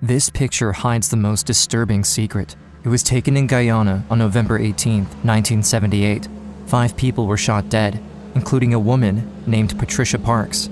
This picture hides the most disturbing secret. It was taken in Guyana on November 18, 1978. 5 people were shot dead, including a woman named Patricia Parks.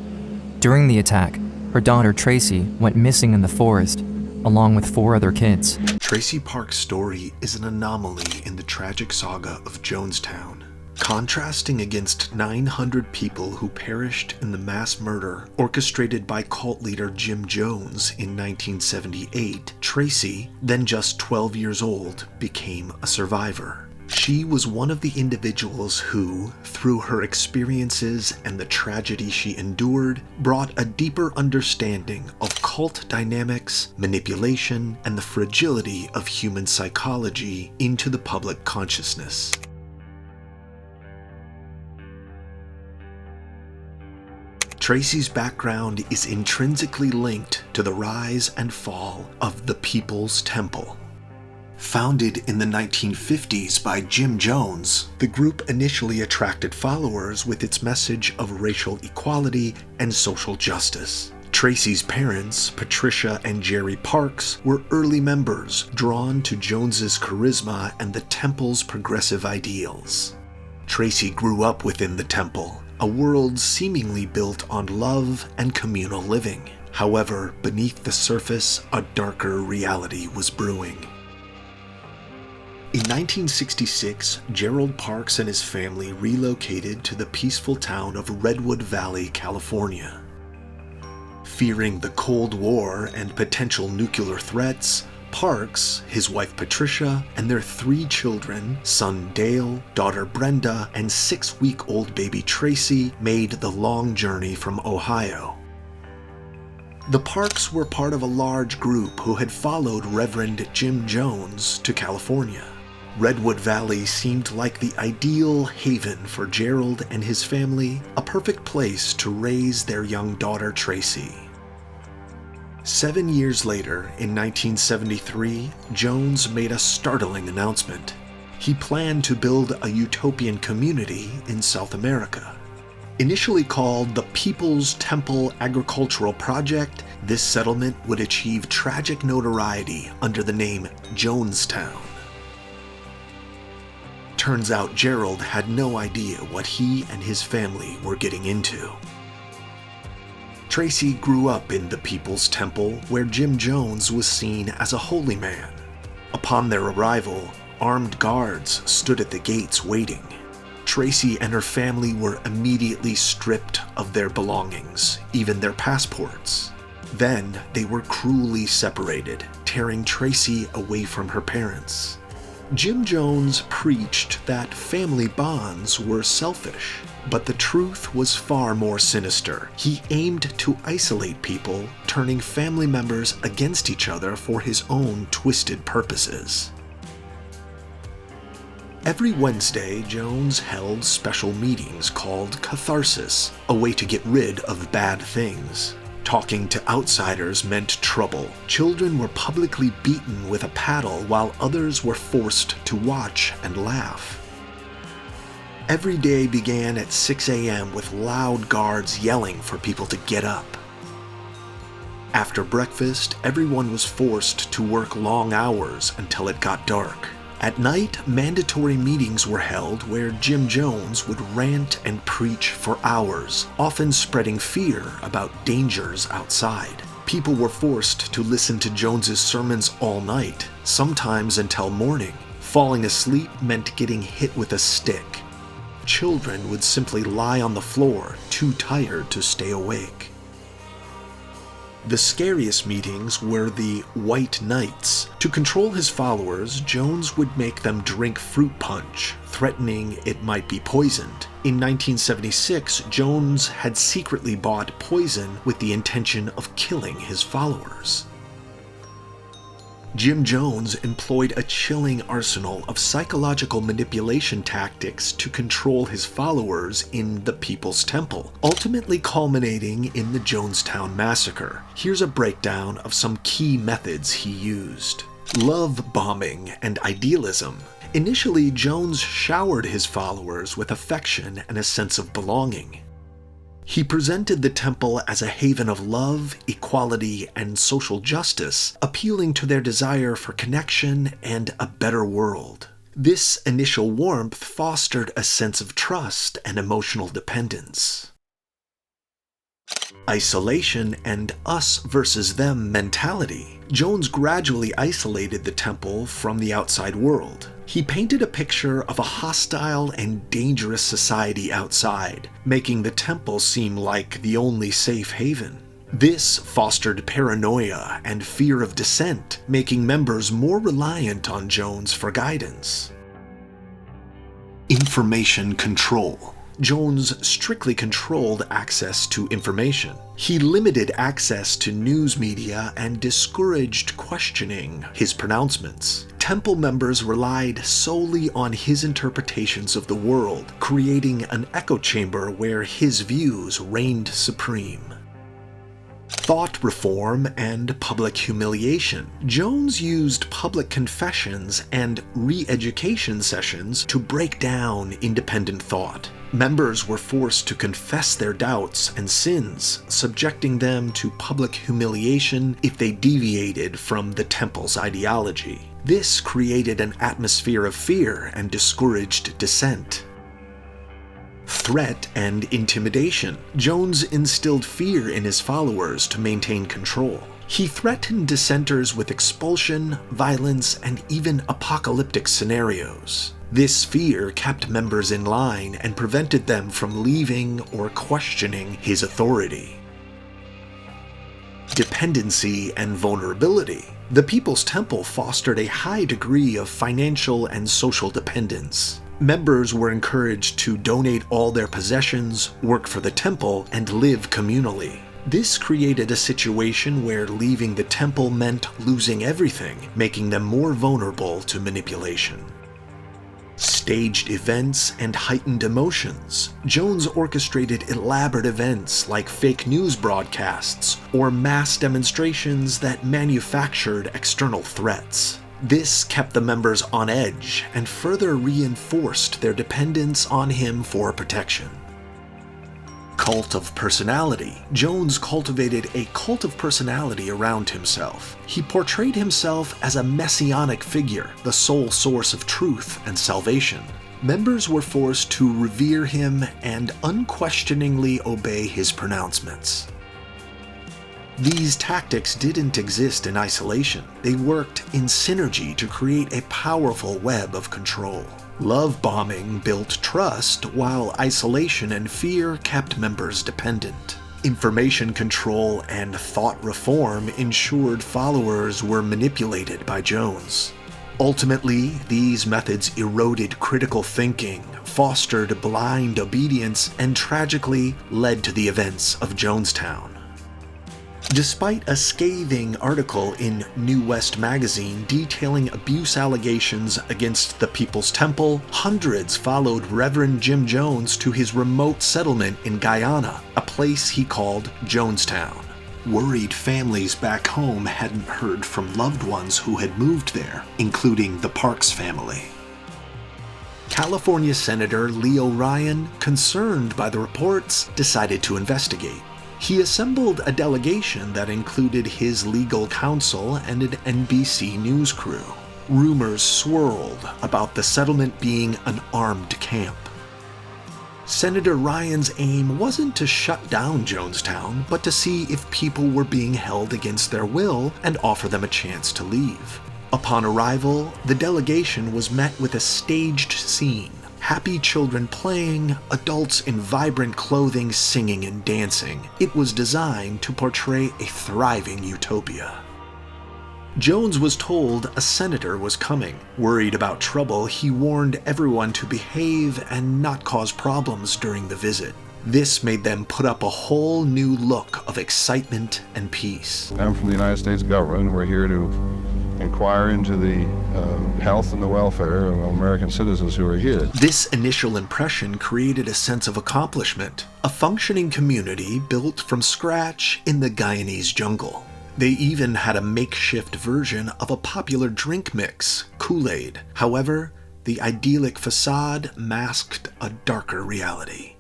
During the attack, her daughter Tracy went missing in the forest, along with 4 other kids. Tracy Parks' story is an anomaly in the tragic saga of Jonestown. Contrasting against 900 people who perished in the mass murder orchestrated by cult leader Jim Jones in 1978, Tracy, then just 12 years old, became a survivor. She was one of the individuals who, through her experiences and the tragedy she endured, brought a deeper understanding of cult dynamics, manipulation, and the fragility of human psychology into the public consciousness. Tracy's background is intrinsically linked to the rise and fall of the People's Temple. Founded in the 1950s by Jim Jones, the group initially attracted followers with its message of racial equality and social justice. Tracy's parents, Patricia and Jerry Parks, were early members drawn to Jones's charisma and the temple's progressive ideals. Tracy grew up within the temple, a world seemingly built on love and communal living. However, beneath the surface, a darker reality was brewing. In 1966, Gerald Parks and his family relocated to the peaceful town of Redwood Valley, California. Fearing the Cold War and potential nuclear threats, Parks, his wife Patricia, and their 3 children, son Dale, daughter Brenda, and 6-week-old baby Tracy, made the long journey from Ohio. The Parks were part of a large group who had followed Reverend Jim Jones to California. Redwood Valley seemed like the ideal haven for Gerald and his family, a perfect place to raise their young daughter Tracy. 7 years later, in 1973, Jones made a startling announcement. He planned to build a utopian community in South America. Initially called the People's Temple Agricultural Project, this settlement would achieve tragic notoriety under the name Jonestown. Turns out Gerald had no idea what he and his family were getting into. Tracy grew up in the People's Temple, where Jim Jones was seen as a holy man. Upon their arrival, armed guards stood at the gates waiting. Tracy and her family were immediately stripped of their belongings, even their passports. Then they were cruelly separated, tearing Tracy away from her parents. Jim Jones preached that family bonds were selfish, but the truth was far more sinister. He aimed to isolate people, turning family members against each other for his own twisted purposes. Every Wednesday, Jones held special meetings called catharsis, a way to get rid of bad things. Talking to outsiders meant trouble. Children were publicly beaten with a paddle while others were forced to watch and laugh. Every day began at 6 a.m. with loud guards yelling for people to get up. After breakfast, everyone was forced to work long hours until it got dark. At night, mandatory meetings were held where Jim Jones would rant and preach for hours, often spreading fear about dangers outside. People were forced to listen to Jones's sermons all night, sometimes until morning. Falling asleep meant getting hit with a stick. Children would simply lie on the floor, too tired to stay awake. The scariest meetings were the White Nights. To control his followers, Jones would make them drink fruit punch, threatening it might be poisoned. In 1976, Jones had secretly bought poison with the intention of killing his followers. Jim Jones employed a chilling arsenal of psychological manipulation tactics to control his followers in the People's Temple, ultimately culminating in the Jonestown Massacre. Here's a breakdown of some key methods he used. Love bombing and idealism. Initially, Jones showered his followers with affection and a sense of belonging. He presented the temple as a haven of love, equality, and social justice, appealing to their desire for connection and a better world. This initial warmth fostered a sense of trust and emotional dependence. Isolation and us versus them mentality. Jones gradually isolated the temple from the outside world. He painted a picture of a hostile and dangerous society outside, making the temple seem like the only safe haven. This fostered paranoia and fear of dissent, making members more reliant on Jones for guidance. Information control. Jones strictly controlled access to information. He limited access to news media and discouraged questioning his pronouncements. Temple members relied solely on his interpretations of the world, creating an echo chamber where his views reigned supreme. Thought reform and public humiliation. Jones used public confessions and re-education sessions to break down independent thought. Members were forced to confess their doubts and sins, subjecting them to public humiliation if they deviated from the temple's ideology. This created an atmosphere of fear and discouraged dissent. Threat and intimidation. Jones instilled fear in his followers to maintain control. He threatened dissenters with expulsion, violence, and even apocalyptic scenarios. This fear kept members in line and prevented them from leaving or questioning his authority. Dependency and vulnerability. The People's Temple fostered a high degree of financial and social dependence. Members were encouraged to donate all their possessions, work for the temple, and live communally. This created a situation where leaving the temple meant losing everything, making them more vulnerable to manipulation. Staged events and heightened emotions. Jones orchestrated elaborate events like fake news broadcasts or mass demonstrations that manufactured external threats. This kept the members on edge and further reinforced their dependence on him for protection. Cult of personality. Jones cultivated a cult of personality around himself. He portrayed himself as a messianic figure, the sole source of truth and salvation. Members were forced to revere him and unquestioningly obey his pronouncements. These tactics didn't exist in isolation. They worked in synergy to create a powerful web of control. Love bombing built trust, while isolation and fear kept members dependent. Information control and thought reform ensured followers were manipulated by Jones. Ultimately, these methods eroded critical thinking, fostered blind obedience, and tragically led to the events of Jonestown. Despite a scathing article in New West magazine detailing abuse allegations against the People's Temple, hundreds followed Reverend Jim Jones to his remote settlement in Guyana, a place he called Jonestown. Worried families back home hadn't heard from loved ones who had moved there, including the Parks family. California Senator Leo Ryan, concerned by the reports, decided to investigate. He assembled a delegation that included his legal counsel and an NBC News crew. Rumors swirled about the settlement being an armed camp. Senator Ryan's aim wasn't to shut down Jonestown, but to see if people were being held against their will and offer them a chance to leave. Upon arrival, the delegation was met with a staged scene. Happy children playing, adults in vibrant clothing singing and dancing. It was designed to portray a thriving utopia. Jones was told a senator was coming. Worried about trouble, he warned everyone to behave and not cause problems during the visit. This made them put up a whole new look of excitement and peace. I'm from the United States government. We're here to inquire into the health and the welfare of American citizens who are here. This initial impression created a sense of accomplishment, a functioning community built from scratch in the Guyanese jungle. They even had a makeshift version of a popular drink mix, Kool-Aid. However, the idyllic facade masked a darker reality.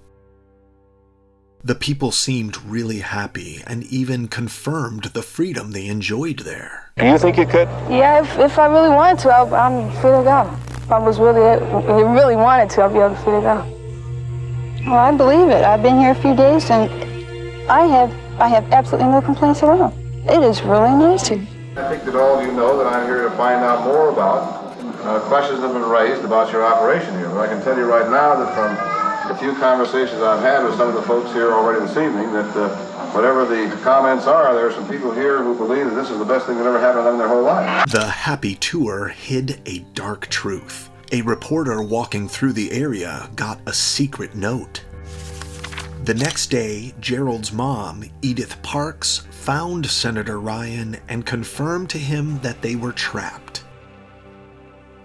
The people seemed really happy and even confirmed the freedom they enjoyed there. Do you think you could? Yeah, if I really wanted to, I'm free to go. If I was really wanted to, I'd be able to free to go. Well, I believe it. I've been here a few days, and I have absolutely no complaints at all. It is really nice here. I think that all of you know that I'm here to find out more about questions that have been raised about your operation here. But I can tell you right now that from the few conversations I've had with some of the folks here already this evening, that whatever the comments are, there are some people here who believe that this is the best thing that ever happened to them in their whole life. The happy tour hid a dark truth. A reporter walking through the area got a secret note. The next day, Gerald's mom, Edith Parks, found Senator Ryan and confirmed to him that they were trapped.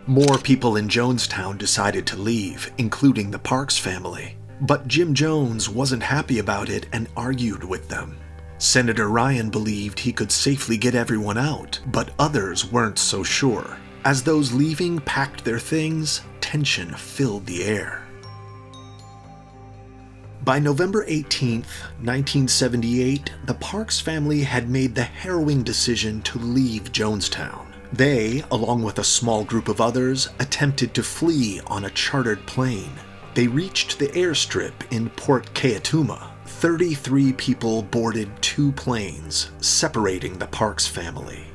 More people in Jonestown decided to leave, including the Parks family. But Jim Jones wasn't happy about it and argued with them. Senator Ryan believed he could safely get everyone out, but others weren't so sure. As those leaving packed their things, tension filled the air. By November 18, 1978, the Parks family had made the harrowing decision to leave Jonestown. They, along with a small group of others, attempted to flee on a chartered plane. They reached the airstrip in Port Kaituma. 33 people boarded 2 planes, separating the Parks family.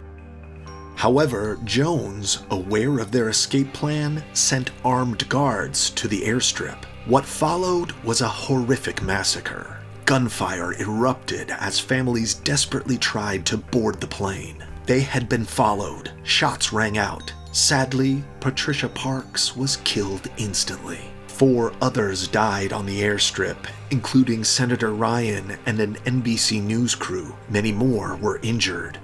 However, Jones, aware of their escape plan, sent armed guards to the airstrip. What followed was a horrific massacre. Gunfire erupted as families desperately tried to board the plane. They had been followed. Shots rang out. Sadly, Patricia Parks was killed instantly. 4 others died on the airstrip, including Senator Ryan and an NBC News crew. Many more were injured.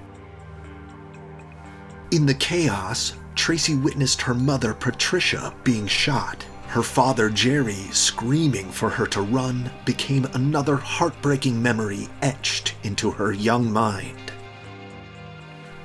In the chaos, Tracy witnessed her mother, Patricia, being shot. Her father, Jerry, screaming for her to run, became another heartbreaking memory etched into her young mind.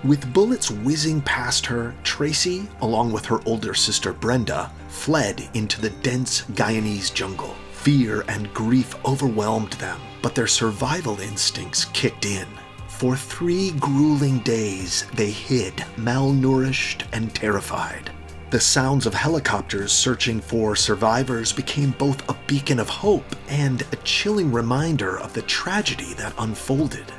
With bullets whizzing past her, Tracy, along with her older sister Brenda, fled into the dense Guyanese jungle. Fear and grief overwhelmed them, but their survival instincts kicked in. For 3 grueling days, they hid, malnourished and terrified. The sounds of helicopters searching for survivors became both a beacon of hope and a chilling reminder of the tragedy that unfolded.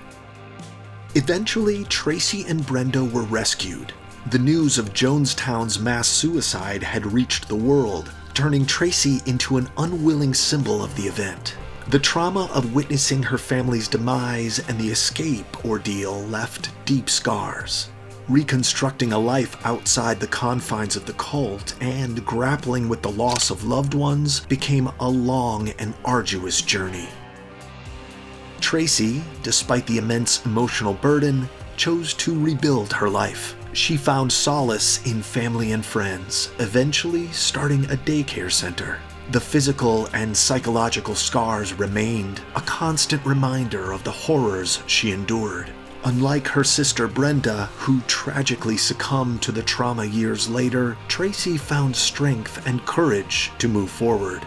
Eventually, Tracy and Brenda were rescued. The news of Jonestown's mass suicide had reached the world, turning Tracy into an unwilling symbol of the event. The trauma of witnessing her family's demise and the escape ordeal left deep scars. Reconstructing a life outside the confines of the cult and grappling with the loss of loved ones became a long and arduous journey. Tracy, despite the immense emotional burden, chose to rebuild her life. She found solace in family and friends, eventually starting a daycare center. The physical and psychological scars remained, a constant reminder of the horrors she endured. Unlike her sister Brenda, who tragically succumbed to the trauma years later, Tracy found strength and courage to move forward.